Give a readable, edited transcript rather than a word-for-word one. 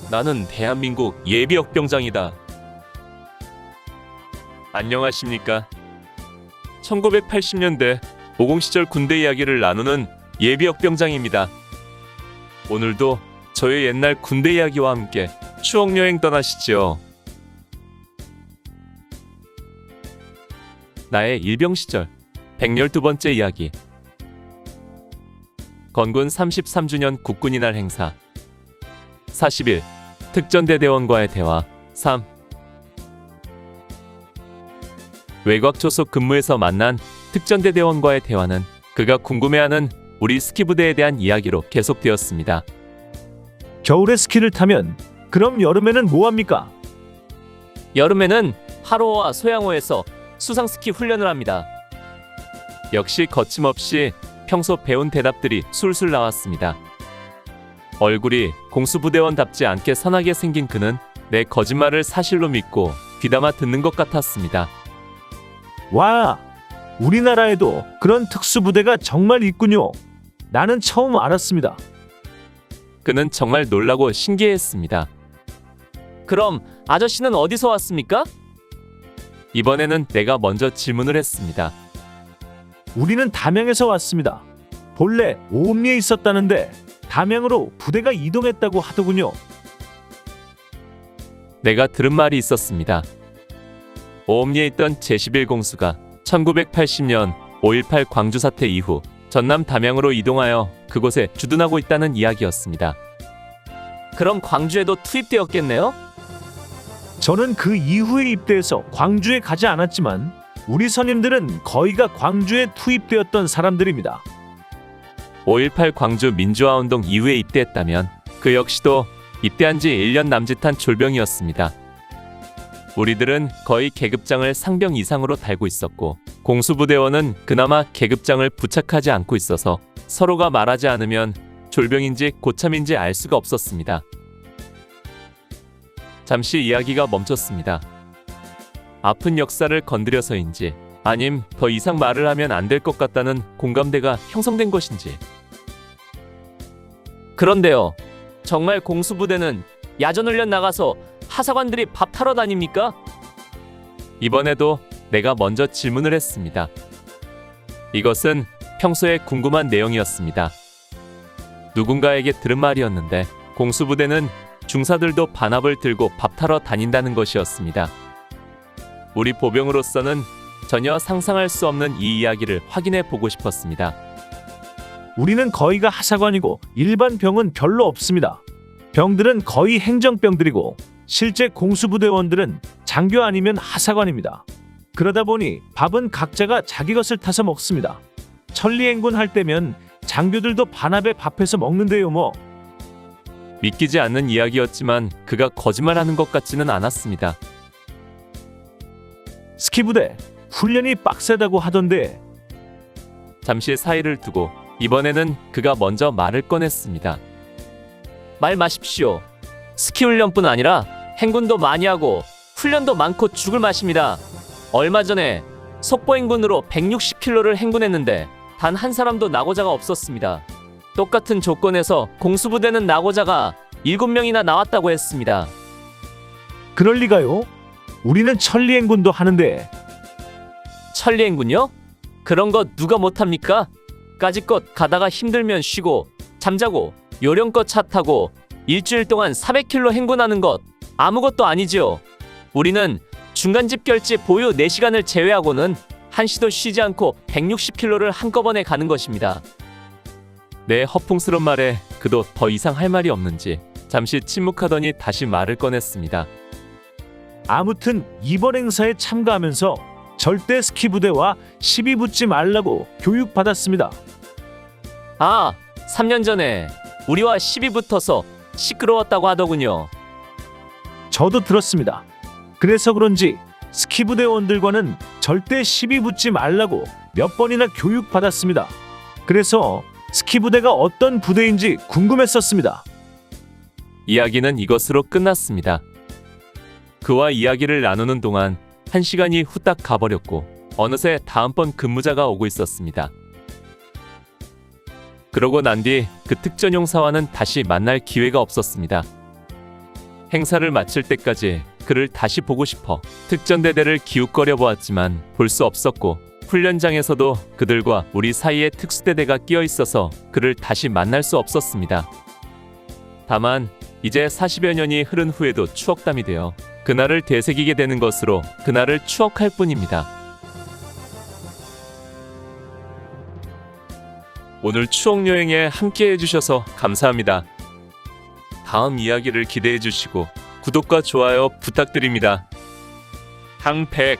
나는 대한민국 예비역병장이다. 안녕하십니까? 1980년대 50 시절 군대 이야기를 나누는 예비역병장입니다. 오늘도 저의 옛날 군대 이야기와 함께 추억여행 떠나시죠. 나의 일병 시절 112번째 이야기. 건군 33주년 국군이날 행사 40일 특전대대원과의 대화 3. 외곽 초속 근무에서 만난 특전대대원과의 대화는 그가 궁금해하는 우리 스키 부대에 대한 이야기로 계속되었습니다. 겨울에 스키를 타면 그럼 여름에는 뭐합니까? 여름에는 하로호와 소양호에서 수상 스키 훈련을 합니다. 역시 거침없이 평소 배운 대답들이 술술 나왔습니다. 얼굴이 공수부대원답지 않게 선하게 생긴 그는 내 거짓말을 사실로 믿고 귀담아 듣는 것 같았습니다. 와, 우리나라에도 그런 특수부대가 정말 있군요. 나는 처음 알았습니다. 그는 정말 놀라고 신기해했습니다. 그럼 아저씨는 어디서 왔습니까? 이번에는 내가 먼저 질문을 했습니다. 우리는 담양에서 왔습니다. 본래 오음리에 있었다는데 담양으로 부대가 이동했다고 하더군요. 내가 들은 말이 있었습니다. 오음리에 있던 제11공수가 1980년 5.18 광주 사태 이후 전남 담양으로 이동하여 그곳에 주둔하고 있다는 이야기였습니다. 그럼 광주에도 투입되었겠네요? 저는 그 이후에 입대해서 광주에 가지 않았지만 우리 선임들은 거의가 광주에 투입되었던 사람들입니다. 5.18 광주 민주화운동 이후에 입대했다면 그 역시도 입대한 지 1년 남짓한 졸병이었습니다. 우리들은 거의 계급장을 상병 이상으로 달고 있었고 공수부대원은 그나마 계급장을 부착하지 않고 있어서 서로가 말하지 않으면 졸병인지 고참인지 알 수가 없었습니다. 잠시 이야기가 멈췄습니다. 아픈 역사를 건드려서인지 아님 더 이상 말을 하면 안 될 것 같다는 공감대가 형성된 것인지. 그런데요, 정말 공수부대는 야전훈련 나가서 하사관들이 밥 타러 다닙니까? 이번에도 내가 먼저 질문을 했습니다. 이것은 평소에 궁금한 내용이었습니다. 누군가에게 들은 말이었는데 공수부대는 중사들도 반합을 들고 밥 타러 다닌다는 것이었습니다. 우리 보병으로서는 전혀 상상할 수 없는 이 이야기를 확인해 보고 싶었습니다. 우리는 거의가 하사관이고 일반 병은 별로 없습니다. 병들은 거의 행정병들이고 실제 공수부대원들은 장교 아니면 하사관입니다. 그러다 보니 밥은 각자가 자기 것을 타서 먹습니다. 천리행군 할 때면 장교들도 반합에 밥해서 먹는데요 뭐. 믿기지 않는 이야기였지만 그가 거짓말하는 것 같지는 않았습니다. 스키부대 훈련이 빡세다고 하던데. 잠시 사이를 두고 이번에는 그가 먼저 말을 꺼냈습니다. 말 마십시오. 스키 훈련뿐 아니라 행군도 많이 하고 훈련도 많고 죽을 맛입니다. 얼마 전에 속보 행군으로 160km를 행군했는데 단 한 사람도 낙오자가 없었습니다. 똑같은 조건에서 공수부대는 낙오자가 7명이나 나왔다고 했습니다. 그럴 리가요? 우리는 천리행군도 하는데. 천리행군요? 그런 거 누가 못합니까? 까짓것 가다가 힘들면 쉬고 잠자고 요령껏 차 타고 일주일 동안 400km 행군하는 것 아무것도 아니지요. 우리는 중간 집결지 보유 4시간을 제외하고는 한시도 쉬지 않고 160km를 한꺼번에 가는 것입니다. 내 허풍스런 말에 그도 더 이상 할 말이 없는지 잠시 침묵하더니 다시 말을 꺼냈습니다. 아무튼 이번 행사에 참가하면서 절대 스키부대와 시비 붙지 말라고 교육받았습니다. 아, 3년 전에 우리와 시비 붙어서 시끄러웠다고 하더군요. 저도 들었습니다. 그래서 그런지 스키부대원들과는 절대 시비 붙지 말라고 몇 번이나 교육받았습니다. 그래서 스키부대가 어떤 부대인지 궁금했었습니다. 이야기는 이것으로 끝났습니다. 그와 이야기를 나누는 동안 1시간이 후딱 가버렸고 어느새 다음번 근무자가 오고 있었습니다. 그러고 난 뒤 그 특전용사와는 다시 만날 기회가 없었습니다. 행사를 마칠 때까지 그를 다시 보고 싶어 특전대대를 기웃거려 보았지만 볼 수 없었고, 훈련장에서도 그들과 우리 사이에 특수대대가 끼어 있어서 그를 다시 만날 수 없었습니다. 다만 이제 40여 년이 흐른 후에도 추억담이 되어 그날을 되새기게 되는 것으로 그날을 추억할 뿐입니다. 오늘 추억 여행에 함께 해주셔서 감사합니다. 다음 이야기를 기대해 주시고 구독과 좋아요 부탁드립니다. 항백